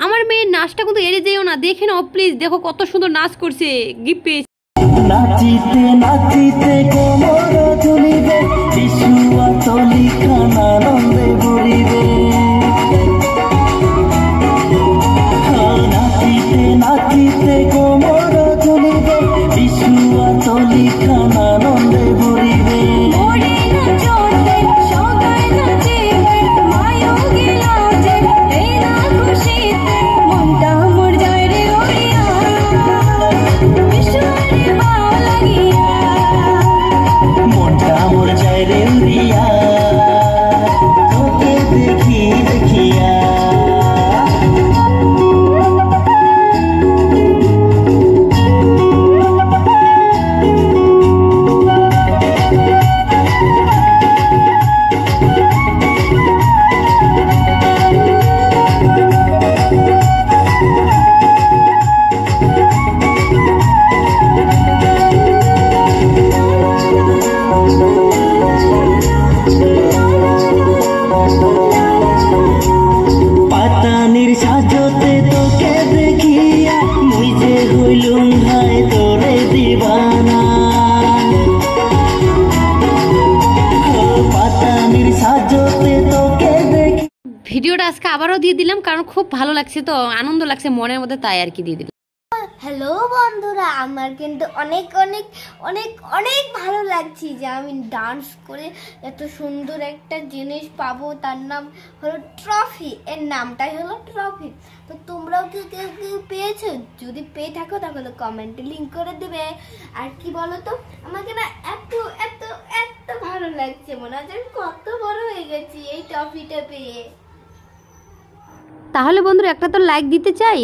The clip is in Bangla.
আমার মেয়ের নাচটা কিন্তু এড়ে যেও না, দেখে নাও প্লিজ, দেখো কত সুন্দর নাচ করছে, গিফট পেয়েছে। নাচিতে নাচিতে কোমর দুলিবে, বিশুয়া তলি খানা নন্দে ভরিবে। নাচিতে নাচিতে কোমর দুলিবে, বিশুয়া তলি খানা নন্দে ভরিবে। সাজতে তোকে দেখিয়া মুই যে হইলুম ভাই তোরে দিবানা। পাতানির সাজতে তোকে দেখি। ভিডিওটা আজকে আবারও দিয়ে দিলাম, কারণ খুব ভালো লাগছে, তো আনন্দ লাগছে মনের মধ্যে, তাই আর কি দিয়ে দিলাম। হ্যালো বন্ধুরা, আমার কিন্তু অনেক অনেক অনেক অনেক ভালো লাগছে যে আমি ডান্স করে এত সুন্দর একটা জিনিস পাবো, তার নাম হলো ট্রফি। এর নামটাই হলো ট্রফি। তো তোমরাও কেউ কেউ কেউ পেয়েছো? যদি পেয়ে থাকো তাহলে কমেন্টে লিঙ্ক করে দেবে। আর কি বলো তো, আমাকে না এত এত এত ভালো লাগছে, মনে হচ্ছে আমি কত বড় হয়ে গেছি এই ট্রফিটা পেয়ে। তাহলে বন্ধুরা একটা তো লাইক দিতে চাই।